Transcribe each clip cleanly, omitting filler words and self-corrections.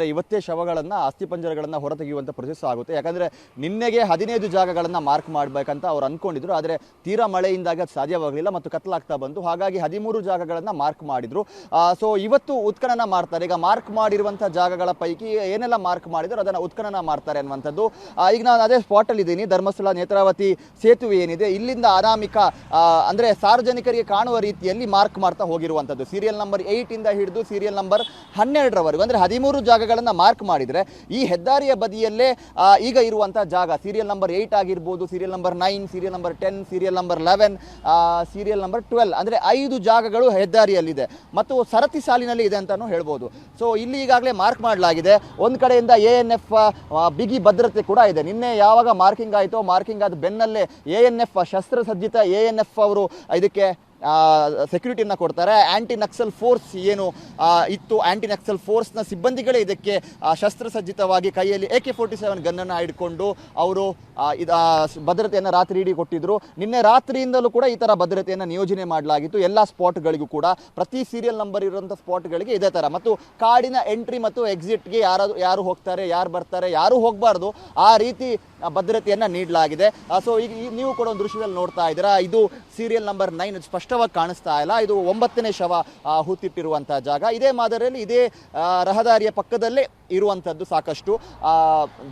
ಇವತ್ತೇ ಶವಗಳನ್ನ ಅಸ್ಥಿಪಂಜರಗಳನ್ನ ಹೊರತೆಗೆಯುವಂತ ಪ್ರೊಸೆಸ್ ಆಗುತ್ತೆ. ಯಾಕಂದ್ರೆ ನಿನ್ನೆಗೆ 15 ಜಾಗಗಳನ್ನ ಮಾರ್ಕ್ ಮಾಡಬೇಕಂತ ಅವ್ರು ಅನ್ಕೊಂಡಿದ್ರು. ಆದರೆ ತೀರಾ ಮಳೆಯಿಂದಾಗಿ ಅದು ಸಾಧ್ಯವಾಗಲಿಲ್ಲ ಮತ್ತು ಕತ್ತಲಾಗ್ತಾ ಬಂತು. ಹಾಗಾಗಿ 13 ಜಾಗಗಳನ್ನ ಮಾರ್ಕ್ ಮಾಡಿದ್ರು. ಸೊ ಇವತ್ತು ಉತ್ಖನನ ಮಾಡ್ತಾರೆ. ಈಗ ಮಾರ್ಕ್ ಮಾಡಿರುವಂತಹ ಜಾಗಗಳ ಪೈಕಿ ಏನೆಲ್ಲ ಮಾರ್ಕ್ ಮಾಡಿದ್ರು ಅದನ್ನ ಉತ್ಖನನ ಮಾಡ್ತಾರೆ ಅನ್ನುವಂಥದ್ದು. ಈಗ ನಾನು ಅದೇ ಸ್ಪಾಟ್ ಅಲ್ಲಿ ಇದ್ದೀನಿ. ಧರ್ಮಸ್ಥಳ ನೇತ್ರಾವತಿ ಸೇತುವೆ ಏನಿದೆ ಇಲ್ಲಿಂದ ಅನಾಮಿಕ ಅಂದ್ರೆ ಸಾರ್ವಜನಿಕರಿಗೆ ಕಾಣುವ ರೀತಿಯಲ್ಲಿ ಮಾರ್ಕ್ ಮಾಡ್ತಾ ಹೋಗಿರುವಂಥದ್ದು. ಸೀರಿಯಲ್ ನಂಬರ್ 8 ಇಂದ ಹಿಡಿದು ಸೀರಿಯಲ್ ನಂಬರ್ 12ರವರೆಗೂ ಅಂದ್ರೆ 13 ಜಾಗಗಳನ್ನ ಮಾರ್ಕ್ ಮಾಡಿದ್ರೆ ಈ ಹೆದ್ದಾರಿಯ ಬದಿಯಲ್ಲೇ ಈಗ ಇರುವಂತಹ ಜಾಗ ಸೀರಿಯಲ್ ನಂಬರ್ 8 ಆಗಿರ್ಬೋದು, serial number 9, serial number 10, serial number 11, serial number 12 ಅಂದ್ರೆ 5 ಜಾಗಗಳು ಹೆದ್ದಾರಿಯಲ್ಲಿದೆ ಮತ್ತು ಸರತಿ ಸಾಲಿನಲ್ಲಿ ಇದೆ ಅಂತಾನು ಹೇಳ್ಬೋದು. ಸೊ ಇಲ್ಲಿ ಈಗಾಗಲೇ ಮಾರ್ಕ್ ಮಾಡಲಾಗಿದೆ. ಒಂದು ಕಡೆಯಿಂದ ANF ಬಿಗಿ ಭದ್ರತೆ ಕೂಡ ಇದೆ. ನಿನ್ನೆ ಯಾವಾಗ ಮಾರ್ಕಿಂಗ್ ಆಯಿತೋ ಮಾರ್ಕಿಂಗ್ ಆದ ಬೆನ್ನಲ್ಲೇ ANF ಶಸ್ತ್ರಸಜ್ಜಿತ ANF ಅವರು ಇದಕ್ಕೆ ಸೆಕ್ಯೂರಿಟಿಯನ್ನ ಕೊಡ್ತಾರೆ. ಆಂಟಿ ನಕ್ಸಲ್ ಫೋರ್ಸ್ ಏನು ಇತ್ತು, ಆಂಟಿ ನಕ್ಸಲ್ ಫೋರ್ಸ್ನ ಸಿಬ್ಬಂದಿಗಳೇ ಇದಕ್ಕೆ ಶಸ್ತ್ರಸಜ್ಜಿತವಾಗಿ ಕೈಯಲ್ಲಿ AK-47 ಗನ್ನನ್ನು ಹಿಡ್ಕೊಂಡು ಅವರು ಭದ್ರತೆಯನ್ನು ರಾತ್ರಿ ಇಡೀ ಕೊಟ್ಟಿದ್ರು. ನಿನ್ನೆ ರಾತ್ರಿಯಿಂದಲೂ ಕೂಡ ಈ ಥರ ಭದ್ರತೆಯನ್ನು ನಿಯೋಜನೆ ಮಾಡಲಾಗಿತ್ತು. ಎಲ್ಲ ಸ್ಪಾಟ್ಗಳಿಗೂ ಕೂಡ ಪ್ರತಿ ಸೀರಿಯಲ್ ನಂಬರ್ ಇರುವಂಥ ಸ್ಪಾಟ್ಗಳಿಗೆ ಇದೇ ಥರ ಮತ್ತು ಕಾಡಿನ ಎಂಟ್ರಿ ಮತ್ತು ಎಕ್ಸಿಟ್ಗೆ ಯಾರು ಹೋಗ್ತಾರೆ, ಯಾರು ಬರ್ತಾರೆ, ಯಾರು ಹೋಗಬಾರ್ದು ಆ ರೀತಿ ಭದ್ರತೆಯನ್ನು ನೀಡಲಾಗಿದೆ. ಸೊ ಈಗ ನೀವು ಕೂಡ ಒಂದು ದೃಶ್ಯದಲ್ಲಿ ನೋಡ್ತಾ ಇದ್ದೀರಾ. ಇದು ಸೀರಿಯಲ್ ನಂಬರ್ 9 ಸ್ಪಷ್ಟವಾಗಿ ಕಾಣಿಸ್ತಾ ಇಲ್ಲ. ಇದು 9ನೇ ಶವ ಹೂತಿಟ್ಟಿರುವಂತಹ ಜಾಗ. ಇದೇ ಮಾದರಿಯಲ್ಲಿ ಇದೇ ರಹದಾರಿಯ ಪಕ್ಕದಲ್ಲೇ ಇರುವಂಥದ್ದು ಸಾಕಷ್ಟು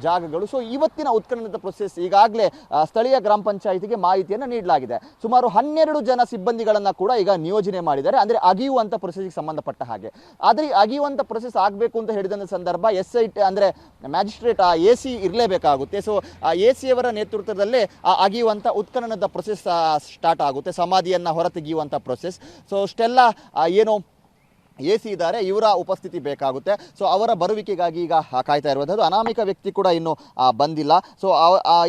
ಜಾಗಗಳು. ಸೊ ಇವತ್ತಿನ ಉತ್ಖನನದ ಪ್ರೊಸೆಸ್ ಈಗಾಗಲೇ ಸ್ಥಳೀಯ ಗ್ರಾಮ ಪಂಚಾಯಿತಿಗೆ ಮಾಹಿತಿಯನ್ನು ನೀಡಲಾಗಿದೆ. ಸುಮಾರು 12 ಜನ ಸಿಬ್ಬಂದಿಗಳನ್ನ ಕೂಡ ಈಗ ನಿಯೋಜನೆ ಮಾಡಿದ್ದಾರೆ. ಅಂದ್ರೆ ಅಗಿಯುವಂತ ಪ್ರೊಸೆಸ್ಗೆ ಸಂಬಂಧಪಟ್ಟ ಹಾಗೆ. ಆದರೆ ಅಗಿಯುವಂತ ಪ್ರೊಸೆಸ್ ಆಗಬೇಕು ಅಂತ ಹೇಳಿದ ಸಂದರ್ಭ SIT ಅಂದ್ರೆ ಮ್ಯಾಜಿಸ್ಟ್ರೇಟ್ AC ಇರಲೇಬೇಕಾಗುತ್ತೆ. ಸೊ AC ಅವರ ನೇತೃತ್ವದಲ್ಲೇ ಅಗಿಯುವಂತ ಉತ್ಖನನದ ಪ್ರೊಸೆಸ್ ಸ್ಟಾರ್ಟ್ ಆಗುತ್ತೆ. ಸಮಾಧಿಯನ್ನ ಹೊರತೆಗೆಯುವಂತ ಪ್ರೊಸೆಸ್. ಸೊ ಅಷ್ಟೆಲ್ಲ ಏನು AC ಇದ್ದಾರೆ, ಇವರ ಉಪಸ್ಥಿತಿ ಬೇಕಾಗುತ್ತೆ. ಸೊ ಅವರ ಬರುವಿಕೆಗಾಗಿ ಈಗ ಕಾಯ್ತಾ ಇರುವಂಥದ್ದು. ಅನಾಮಿಕ ವ್ಯಕ್ತಿ ಕೂಡ ಇನ್ನೂ ಬಂದಿಲ್ಲ. ಸೊ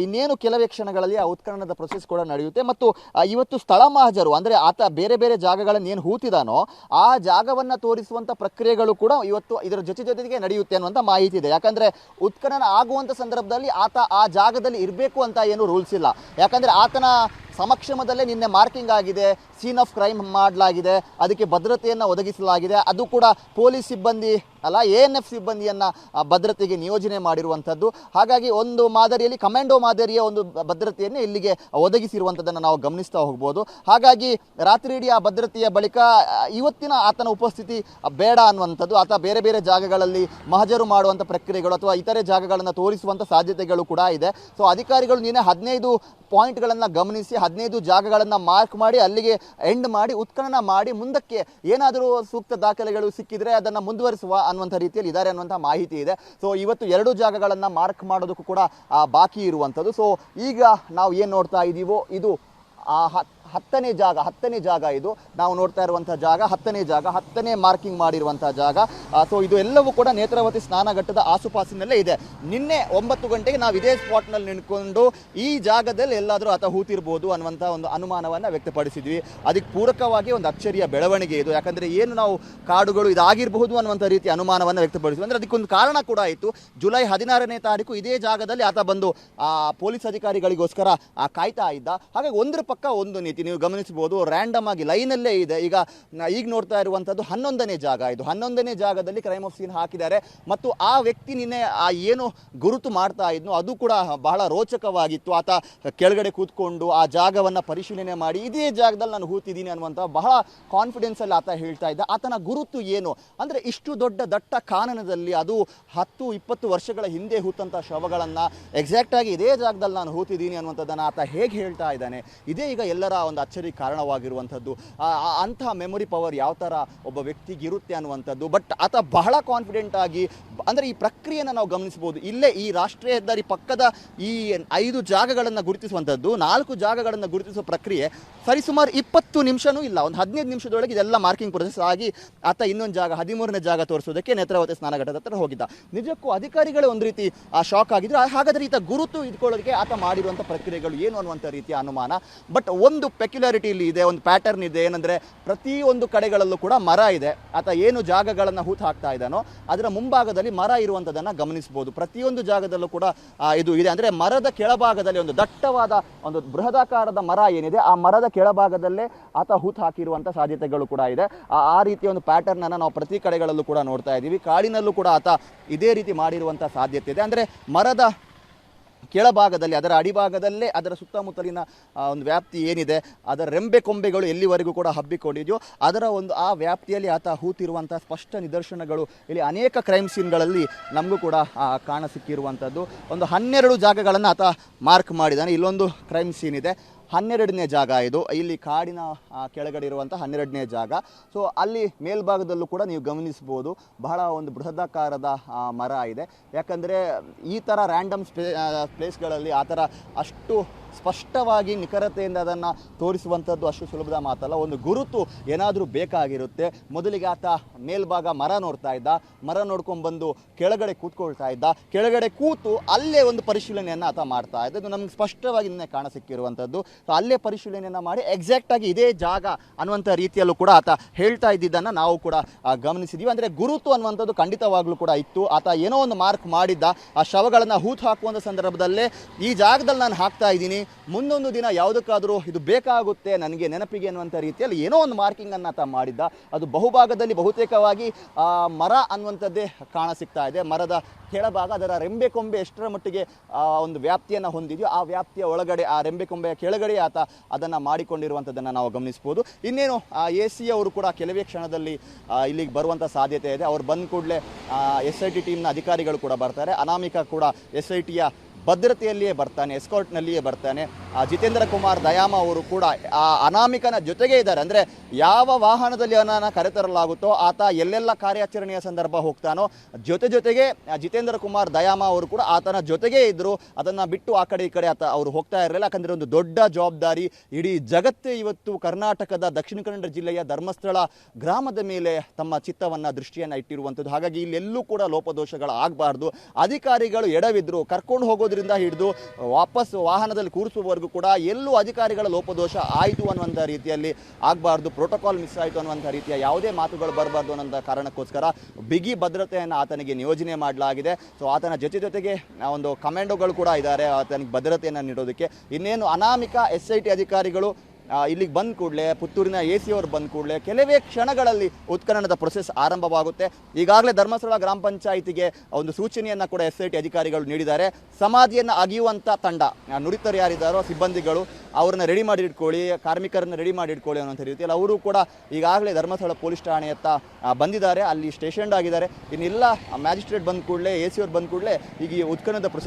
ಇನ್ನೇನು ಕೆಲವೇ ಕ್ಷಣಗಳಲ್ಲಿ ಆ ಉತ್ಖನನದ ಪ್ರೊಸೆಸ್ ಕೂಡ ನಡೆಯುತ್ತೆ. ಮತ್ತು ಇವತ್ತು ಸ್ಥಳ ಮಹಜರು ಅಂದರೆ ಆತ ಬೇರೆ ಬೇರೆ ಜಾಗಗಳನ್ನು ಏನು ಹೂತಿದಾನೋ ಆ ಜಾಗವನ್ನು ತೋರಿಸುವಂಥ ಪ್ರಕ್ರಿಯೆಗಳು ಕೂಡ ಇವತ್ತು ಇದರ ಜೊತೆಗೆ ನಡೆಯುತ್ತೆ ಅನ್ನುವಂಥ ಮಾಹಿತಿ ಇದೆ. ಯಾಕಂದರೆ ಉತ್ಖನನ ಆಗುವಂಥ ಸಂದರ್ಭದಲ್ಲಿ ಆತ ಆ ಜಾಗದಲ್ಲಿ ಇರಬೇಕು ಅಂತ ಏನು ರೂಲ್ಸ್ ಇಲ್ಲ. ಯಾಕಂದರೆ ಆತನ ಸಮಕ್ಷಮದಲ್ಲೇ ನಿನ್ನೆ ಮಾರ್ಕಿಂಗ್ ಆಗಿದೆ, ಸೀನ್ ಆಫ್ ಕ್ರೈಮ್ ಮಾಡಲಾಗಿದೆ, ಅದಕ್ಕೆ ಭದ್ರತೆಯನ್ನು ಒದಗಿಸಲಾಗಿದೆ. ಅದು ಕೂಡ ಪೊಲೀಸ್ ಸಿಬ್ಬಂದಿ ಅಲ್ಲ ANF ಸಿಬ್ಬಂದಿಯನ್ನು ಭದ್ರತೆಗೆ ನಿಯೋಜನೆ ಮಾಡಿರುವಂಥದ್ದು. ಹಾಗಾಗಿ ಒಂದು ಮಾದರಿಯಲ್ಲಿ ಕಮಾಂಡೋ ಮಾದರಿಯ ಒಂದು ಭದ್ರತೆಯನ್ನು ಇಲ್ಲಿಗೆ ಒದಗಿಸಿರುವಂಥದ್ದನ್ನು ನಾವು ಗಮನಿಸ್ತಾ ಹೋಗ್ಬೋದು. ಹಾಗಾಗಿ ರಾತ್ರಿ ಇಡೀ ಆ ಭದ್ರತೆಯ ಬಳಿಕ ಇವತ್ತಿನ ಆತನ ಉಪಸ್ಥಿತಿ ಬೇಡ ಅನ್ನುವಂಥದ್ದು. ಆತ ಬೇರೆ ಬೇರೆ ಜಾಗಗಳಲ್ಲಿ ಮಹಜರು ಮಾಡುವಂಥ ಪ್ರಕ್ರಿಯೆಗಳು ಅಥವಾ ಇತರೆ ಜಾಗಗಳನ್ನು ತೋರಿಸುವಂಥ ಸಾಧ್ಯತೆಗಳು ಕೂಡ ಇದೆ. ಸೊ ಅಧಿಕಾರಿಗಳು ನಿನ್ನೆ 15 ಪಾಯಿಂಟ್ಗಳನ್ನು ಗಮನಿಸಿ 15 ಜಾಗಗಳನ್ನು ಮಾರ್ಕ್ ಮಾಡಿ ಅಲ್ಲಿಗೆ ಎಂಡ್ ಮಾಡಿ ಉತ್ಖನನ ಮಾಡಿ ಮುಂದಕ್ಕೆ ಏನಾದರೂ ಸೂಕ್ತ ದಾಖಲೆಗಳು ಸಿಕ್ಕಿದ್ರೆ ಅದನ್ನು ಮುಂದುವರಿಸುವ ಅನ್ನುವಂಥ ರೀತಿಯಲ್ಲಿ ಇದ್ದಾರೆ ಅನ್ನುವಂಥ ಮಾಹಿತಿ ಇದೆ. ಸೊ ಇವತ್ತು 2 ಜಾಗಗಳನ್ನು ಮಾರ್ಕ್ ಮಾಡೋದಕ್ಕೂ ಕೂಡ ಬಾಕಿ ಇರುವಂಥದ್ದು. ಸೊ ಈಗ ನಾವು ಏನು ನೋಡ್ತಾ ಇದ್ದೀವೋ ಇದು 10ನೇ ಜಾಗ ಇದು ನಾವು ನೋಡ್ತಾ ಇರುವಂತಹ ಜಾಗ 10ನೇ ಮಾರ್ಕಿಂಗ್ ಮಾಡಿರುವಂತಹ ಜಾಗ. ಸೊ ಇದು ಎಲ್ಲವೂ ಕೂಡ ನೇತ್ರಾವತಿ ಸ್ನಾನಘಟ್ಟದ ಆಸುಪಾಸಿನಲ್ಲೇ ಇದೆ. ನಿನ್ನೆ 9 ಗಂಟೆಗೆ ನಾವು ಇದೇ ಸ್ಪಾಟ್ನಲ್ಲಿ ನಿಂತ್ಕೊಂಡು ಈ ಜಾಗದಲ್ಲಿ ಎಲ್ಲಾದರೂ ಆತ ಹೂತಿರ್ಬೋದು ಅನ್ನುವಂಥ ಒಂದು ಅನುಮಾನವನ್ನು ವ್ಯಕ್ತಪಡಿಸಿದ್ವಿ. ಅದಕ್ಕೆ ಪೂರಕವಾಗಿ ಒಂದು ಅಚ್ಚರಿಯ ಬೆಳವಣಿಗೆ ಇದು. ಯಾಕಂದರೆ ಏನು ನಾವು ಕಾಡುಗಳು ಇದಾಗಿರಬಹುದು ಅನ್ನುವಂಥ ರೀತಿ ಅನುಮಾನವನ್ನು ವ್ಯಕ್ತಪಡಿಸಿದ್ವಿ. ಅಂದರೆ ಅದಕ್ಕೊಂದು ಕಾರಣ ಕೂಡ ಆಯಿತು. ಜುಲೈ 16ನೇ ತಾರೀಕು ಇದೇ ಜಾಗದಲ್ಲಿ ಆತ ಬಂದು ಪೊಲೀಸ್ ಅಧಿಕಾರಿಗಳಿಗೋಸ್ಕರ ಕಾಯ್ತಾ ಇದ್ದ. ಹಾಗಾಗಿ ಒಂದರ ಪಕ್ಕ ಒಂದು ನೀತಿ ನೀವು ಗಮನಿಸಬಹುದು. ರ್ಯಾಂಡಮ್ ಆಗಿ ಲೈನಲ್ಲೇ ಇದೆ. ಈಗ ನೋಡ್ತಾ ಇರುವಂಥದ್ದು 11ನೇ ಜಾಗ. ಇದು 11ನೇ ಜಾಗದಲ್ಲಿ ಕ್ರೈಮ್ ಆಫ್ ಸೀನ್ ಹಾಕಿದ್ದಾರೆ. ಮತ್ತು ಆ ವ್ಯಕ್ತಿ ನಿನ್ನೆ ಏನು ಗುರುತು ಮಾಡ್ತಾ ಇದ್ನೋ ಅದು ಕೂಡ ಬಹಳ ರೋಚಕವಾಗಿತ್ತು. ಆತ ಕೆಳಗಡೆ ಕೂತ್ಕೊಂಡು ಆ ಜಾಗವನ್ನು ಪರಿಶೀಲನೆ ಮಾಡಿ ಇದೇ ಜಾಗದಲ್ಲಿ ನಾನು ಹೂತಿದ್ದೀನಿ ಅನ್ನುವಂಥ ಬಹಳ ಕಾನ್ಫಿಡೆನ್ಸ್ ಅಲ್ಲಿ ಆತ ಹೇಳ್ತಾ ಇದ್ದ. ಆತನ ಗುರುತು ಏನು ಅಂದರೆ ಇಷ್ಟು ದೊಡ್ಡ ದಟ್ಟ ಕಾನನದಲ್ಲಿ ಅದು 10-20 ವರ್ಷಗಳ ಹಿಂದೆ ಹೂತಂಥ ಶವಗಳನ್ನು ಎಕ್ಸಾಕ್ಟ್ ಆಗಿ ಇದೇ ಜಾಗದಲ್ಲಿ ನಾನು ಹೂತಿದ್ದೀನಿ ಅನ್ನುವಂಥದ್ದನ್ನು ಆತ ಹೇಗೆ ಹೇಳ್ತಾ ಇದ್ದಾನೆ. ಇದೇ ಈಗ ಎಲ್ಲರ ಒಂದು ಅಚ್ಚರಿ ಕಾರಣವಾಗಿರುವಂಥದ್ದು. ಅಂತಹ ಮೆಮೊರಿ ಪವರ್ ಯಾವ ಥರ ಒಬ್ಬ ವ್ಯಕ್ತಿಗೆ ಇರುತ್ತೆ ಅನ್ನುವಂಥದ್ದು. ಬಟ್ ಆತ ಬಹಳ ಕಾನ್ಫಿಡೆಂಟ್ ಆಗಿ ಅಂದರೆ ಈ ಪ್ರಕ್ರಿಯೆಯನ್ನು ನಾವು ಗಮನಿಸಬಹುದು. ಇಲ್ಲೇ ಈ ರಾಷ್ಟ್ರೀಯ ಹೆದ್ದಾರಿ ಪಕ್ಕದ ಈ 5 ಜಾಗಗಳನ್ನು ಗುರುತಿಸುವಂಥದ್ದು 4 ಜಾಗಗಳನ್ನು ಗುರುತಿಸುವ ಪ್ರಕ್ರಿಯೆ ಸರಿಸುಮಾರು 20 ನಿಮಿಷನೂ ಇಲ್ಲ, ಒಂದು 15 ನಿಮಿಷದೊಳಗೆ ಇದೆಲ್ಲ ಮಾರ್ಕಿಂಗ್ ಪ್ರೊಸೆಸ್ ಆಗಿ ಆತ ಇನ್ನೊಂದು ಜಾಗ 13ನೇ ಜಾಗ ತೋರಿಸೋದಕ್ಕೆ ನೇತ್ರಾವತಿ ಸ್ನಾನಘಟ್ಟದ ಹತ್ರ ಹೋಗಿದ್ದ. ನಿಜಕ್ಕೂ ಅಧಿಕಾರಿಗಳೇ ಒಂದು ರೀತಿ ಶಾಕ್ ಆಗಿದ್ರು. ಹಾಗಾದರೆ ಈತ ಗುರುತು ಇಟ್ಕೊಳ್ಳೋದಕ್ಕೆ ಆತ ಮಾಡಿರುವಂಥ ಪ್ರಕ್ರಿಯೆಗಳು ಏನು ಅನ್ನುವಂಥ ರೀತಿಯ ಅನುಮಾನ. ಬಟ್ ಒಂದು ಪೆಕ್ಯುಲಾರಿಟಿ ಇಲ್ಲಿ ಇದೆ, ಒಂದು ಪ್ಯಾಟರ್ನ್ ಇದೆ. ಏನಂದರೆ ಪ್ರತಿಯೊಂದು ಕಡೆಗಳಲ್ಲೂ ಕೂಡ ಮರ ಇದೆ. ಆತ ಏನು ಜಾಗಗಳನ್ನು ಹೂತು ಹಾಕ್ತಾ ಇದ್ದಾನೋ ಅದರ ಮುಂಭಾಗದಲ್ಲಿ ಮರ ಇರುವಂಥದ್ದನ್ನು ಗಮನಿಸ್ಬೋದು. ಪ್ರತಿಯೊಂದು ಜಾಗದಲ್ಲೂ ಕೂಡ ಇದು ಇದೆ. ಅಂದರೆ ಮರದ ಕೆಳಭಾಗದಲ್ಲಿ ಒಂದು ದಟ್ಟವಾದ ಒಂದು ಬೃಹದಾಕಾರದ ಮರ ಏನಿದೆ, ಆ ಮರದ ಕೆಳಭಾಗದಲ್ಲೇ ಆತ ಹೂತು ಹಾಕಿರುವಂಥ ಸಾಧ್ಯತೆಗಳು ಕೂಡ ಇದೆ. ಆ ರೀತಿಯ ಒಂದು ಪ್ಯಾಟರ್ನನ್ನು ನಾವು ಪ್ರತಿ ಕಡೆಗಳಲ್ಲೂ ಕೂಡ ನೋಡ್ತಾ ಇದ್ದೀವಿ. ಕಾಡಿನಲ್ಲೂ ಕೂಡ ಆತ ಇದೇ ರೀತಿ ಮಾಡಿರುವಂಥ ಸಾಧ್ಯತೆ ಇದೆ. ಅಂದರೆ ಮರದ ಕೆಳಭಾಗದಲ್ಲಿ, ಅದರ ಅಡಿಭಾಗದಲ್ಲೇ ಅದರ ಸುತ್ತಮುತ್ತಲಿನ ಒಂದು ವ್ಯಾಪ್ತಿ ಏನಿದೆ, ಅದರ ರೆಂಬೆ ಕೊಂಬೆಗಳು ಎಲ್ಲಿವರೆಗೂ ಕೂಡ ಹಬ್ಬಿಕೊಂಡಿದೆಯೋ ಅದರ ಒಂದು ಆ ವ್ಯಾಪ್ತಿಯಲ್ಲಿ ಆತ ಹೂತಿರುವಂಥ ಸ್ಪಷ್ಟ ನಿದರ್ಶನಗಳು ಇಲ್ಲಿ ಅನೇಕ ಕ್ರೈಮ್ ಸೀನ್ಗಳಲ್ಲಿ ನಮಗೂ ಕೂಡ ಕಾಣಸಿಕ್ಕಿರುವಂಥದ್ದು. ಒಂದು 12 ಜಾಗಗಳನ್ನು ಆತ ಮಾರ್ಕ್ ಮಾಡಿದ್ದಾನೆ. ಇಲ್ಲೊಂದು ಕ್ರೈಮ್ ಸೀನ್ ಇದೆ, 12ನೇ ಜಾಗ ಇದು. ಇಲ್ಲಿ ಕಾಡಿನ ಕೆಳಗಡೆ ಇರುವಂಥ 12ನೇ ಜಾಗ. ಸೊ ಅಲ್ಲಿ ಮೇಲ್ಭಾಗದಲ್ಲೂ ಕೂಡ ನೀವು ಗಮನಿಸ್ಬೋದು, ಬಹಳ ಒಂದು ಬೃಹದಾಕಾರದ ಮರ ಇದೆ. ಯಾಕಂದರೆ ಈ ಥರ ರ್ಯಾಂಡಮ್ ಪ್ಲೇಸ್ಗಳಲ್ಲಿ ಆ ಥರ ಅಷ್ಟು ಸ್ಪಷ್ಟವಾಗಿ ನಿಖರತೆಯಿಂದ ಅದನ್ನು ತೋರಿಸುವಂಥದ್ದು ಅಷ್ಟು ಸುಲಭದ ಮಾತಲ್ಲ. ಒಂದು ಗುರುತು ಏನಾದರೂ ಬೇಕಾಗಿರುತ್ತೆ. ಮೊದಲಿಗೆ ಆತ ಮೇಲ್ಭಾಗ ಮರ ನೋಡ್ತಾ ಇದ್ದ, ಮರ ನೋಡ್ಕೊಂಡ್ಬಂದು ಕೆಳಗಡೆ ಕೂತ್ಕೊಳ್ತಾ ಇದ್ದ, ಕೆಳಗಡೆ ಕೂತು ಅಲ್ಲೇ ಒಂದು ಪರಿಶೀಲನೆಯನ್ನು ಆತ ಮಾಡ್ತಾ ಇದ್ದ. ಇದು ನಮ್ಗೆ ಸ್ಪಷ್ಟವಾಗಿ ನಿನ್ನೆ ಕಾಣಸಿಕ್ಕಿರುವಂಥದ್ದು. ಸೊ ಅಲ್ಲೇ ಪರಿಶೀಲನೆಯನ್ನು ಮಾಡಿ ಎಕ್ಸಾಕ್ಟಾಗಿ ಇದೇ ಜಾಗ ಅನ್ನುವಂಥ ರೀತಿಯಲ್ಲೂ ಕೂಡ ಆತ ಹೇಳ್ತಾ ಇದ್ದಿದ್ದನ್ನು ನಾವು ಕೂಡ ಗಮನಿಸಿದ್ದೀವಿ. ಅಂದರೆ ಗುರುತು ಅನ್ನುವಂಥದ್ದು ಖಂಡಿತವಾಗ್ಲೂ ಕೂಡ ಇತ್ತು. ಆತ ಏನೋ ಒಂದು ಮಾರ್ಕ್ ಮಾಡಿದ್ದ. ಆ ಶವಗಳನ್ನು ಹೂತು ಹಾಕುವಂಥ ಸಂದರ್ಭದಲ್ಲೇ ಈ ಜಾಗದಲ್ಲಿ ನಾನು ಹಾಕ್ತಾ ಇದ್ದೀನಿ, ಮುಂದೊಂದು ದಿನ ಯಾವುದಕ್ಕಾದರೂ ಇದು ಬೇಕಾಗುತ್ತೆ ನನಗೆ ನೆನಪಿಗೆ ಅನ್ನುವಂಥ ರೀತಿಯಲ್ಲಿ ಏನೋ ಒಂದು ಮಾರ್ಕಿಂಗನ್ನು ಆತ ಮಾಡಿದ್ದ. ಅದು ಬಹುಭಾಗದಲ್ಲಿ ಬಹುತೇಕವಾಗಿ ಮರ ಅನ್ನುವಂಥದ್ದೇ ಕಾಣಸಿಗ್ತಾ ಇದೆ. ಮರದ ಕೆಳಭಾಗ, ಅದರ ರೆಂಬೆ ಕೊಂಬೆ ಎಷ್ಟರ ಮಟ್ಟಿಗೆ ಒಂದು ವ್ಯಾಪ್ತಿಯನ್ನು ಹೊಂದಿದೆಯೋ ಆ ವ್ಯಾಪ್ತಿಯ ಒಳಗಡೆ, ಆ ರೆಂಬೆ ಕೊಂಬೆಯ ಕೆಳಗಡೆ ಆತ ಅದನ್ನು ಮಾಡಿಕೊಂಡಿರುವಂಥದ್ದನ್ನು ನಾವು ಗಮನಿಸ್ಬೋದು. ಇನ್ನೇನು AC ಅವರು ಕೂಡ ಕೆಲವೇ ಕ್ಷಣದಲ್ಲಿ ಇಲ್ಲಿಗೆ ಬರುವಂಥ ಸಾಧ್ಯತೆ ಇದೆ. ಅವ್ರು ಬಂದ ಕೂಡಲೇ SIT ಟೀಮ್ನ ಅಧಿಕಾರಿಗಳು ಕೂಡ ಬರ್ತಾರೆ. ಅನಾಮಿಕಾ ಕೂಡ SITಯ ಭದ್ರತೆಯಲ್ಲಿಯೇ ಬರ್ತಾನೆ, ಎಸ್ಕಾರ್ಟ್ನಲ್ಲಿಯೇ ಬರ್ತಾನೆ. ಜಿತೇಂದ್ರ ಕುಮಾರ್ ದಯಾಮ ಅವರು ಕೂಡ ಆ ಅನಾಮಿಕನ ಜೊತೆಗೇ ಇದ್ದಾರೆ. ಅಂದರೆ ಯಾವ ವಾಹನದಲ್ಲಿ ಅವನನ್ನು ಕರೆತರಲಾಗುತ್ತೋ ಆತ ಎಲ್ಲೆಲ್ಲ ಕಾರ್ಯಾಚರಣೆಯ ಸಂದರ್ಭ ಹೋಗ್ತಾನೋ ಜೊತೆಗೆ ಜಿತೇಂದ್ರ ಕುಮಾರ್ ದಯಾಮ ಅವರು ಕೂಡ ಆತನ ಜೊತೆಗೇ ಇದ್ದರು. ಅದನ್ನು ಬಿಟ್ಟು ಆ ಕಡೆ ಈ ಕಡೆ ಆತ ಅವರು ಹೋಗ್ತಾ ಇರಲಿಲ್ಲ. ಯಾಕಂದರೆ ಒಂದು ದೊಡ್ಡ ಜವಾಬ್ದಾರಿ. ಇಡೀ ಜಗತ್ತೇ ಇವತ್ತು ಕರ್ನಾಟಕದ ದಕ್ಷಿಣ ಕನ್ನಡ ಜಿಲ್ಲೆಯ ಧರ್ಮಸ್ಥಳ ಗ್ರಾಮದ ಮೇಲೆ ತಮ್ಮ ಚಿತ್ತವನ್ನು, ದೃಷ್ಟಿಯನ್ನು ಇಟ್ಟಿರುವಂಥದ್ದು. ಹಾಗಾಗಿ ಇಲ್ಲೆಲ್ಲೂ ಕೂಡ ಲೋಪದೋಷಗಳು ಆಗಬಾರ್ದು. ಅಧಿಕಾರಿಗಳು ಎಡವಿದ್ರು, ಕರ್ಕೊಂಡು ಹೋಗೋದ್ರಿಂದ ಹಿಡಿದು ವಾಪಸ್ ವಾಹನದಲ್ಲಿ ಕೂರಿಸುವವರೆಗೂ ಕೂಡ ಎಲ್ಲೂ ಅಧಿಕಾರಿಗಳ ಲೋಪದೋಷ ಆಯಿತು ಅನ್ನುವಂಥ ರೀತಿಯಲ್ಲಿ ಆಗಬಾರ್ದು, ಪ್ರೋಟೋಕಾಲ್ ಮಿಸ್ ಆಯಿತು ಅನ್ನುವಂಥ ರೀತಿಯ ಯಾವುದೇ ಮಾತುಗಳು ಬರಬಾರ್ದು ಅನ್ನೋ ಕಾರಣಕ್ಕೋಸ್ಕರ ಬಿಗಿ ಭದ್ರತೆಯನ್ನು ಆತನಿಗೆ ನಿಯೋಜನೆ ಮಾಡಲಾಗಿದೆ. ಸೊ ಆತನ ಜೊತೆಗೆ ಒಂದು ಕಮಾಂಡೋಗಳು ಕೂಡ ಇದ್ದಾರೆ ಆತನಿಗೆ ಭದ್ರತೆಯನ್ನು ನೀಡೋದಕ್ಕೆ. ಇನ್ನೇನು ಅನಾಮಿಕ SIT ಅಧಿಕಾರಿಗಳು ಇಲ್ಲಿಗೆ ಬಂದ ಕೂಡಲೇ, ಪುತ್ತೂರಿನ AC ಅವರು ಬಂದ ಕೂಡಲೇ ಕೆಲವೇ ಕ್ಷಣಗಳಲ್ಲಿ ಉತ್ಖನನದ ಪ್ರೊಸೆಸ್ ಆರಂಭವಾಗುತ್ತೆ. ಈಗಾಗಲೇ ಧರ್ಮಸ್ಥಳ ಗ್ರಾಮ ಪಂಚಾಯಿತಿಗೆ ಒಂದು ಸೂಚನೆಯನ್ನು ಕೂಡ SIT ಅಧಿಕಾರಿಗಳು ನೀಡಿದ್ದಾರೆ. ಸಮಾಧಿಯನ್ನು ಅಗಿಯುವಂಥ ತಂಡ, ನುರಿತರು ಯಾರಿದ್ದಾರೋ ಸಿಬ್ಬಂದಿಗಳು, ಅವ್ರನ್ನ ರೆಡಿ ಮಾಡಿ ಇಟ್ಕೊಳ್ಳಿ, ಕಾರ್ಮಿಕರನ್ನ ರೆಡಿ ಮಾಡಿ ಇಟ್ಕೊಳ್ಳಿ ಅನ್ನೋಂಥ ರೀತಿಯಲ್ಲಿ ಅವರು ಕೂಡ ಈಗಾಗಲೇ ಧರ್ಮಸ್ಥಳ ಪೊಲೀಸ್ ಠಾಣೆಯತ್ತ ಬಂದಿದ್ದಾರೆ, ಅಲ್ಲಿ ಸ್ಟೇಷನ್ಡ್ ಆಗಿದ್ದಾರೆ. ಇನ್ನೆಲ್ಲ ಮ್ಯಾಜಿಸ್ಟ್ರೇಟ್ ಬಂದ ಕೂಡಲೇ, AC ಅವ್ರು ಬಂದ ಕೂಡಲೇ ಈಗ ಈ ಉತ್ಖನನದ ಪ್ರೊಸೆಸ್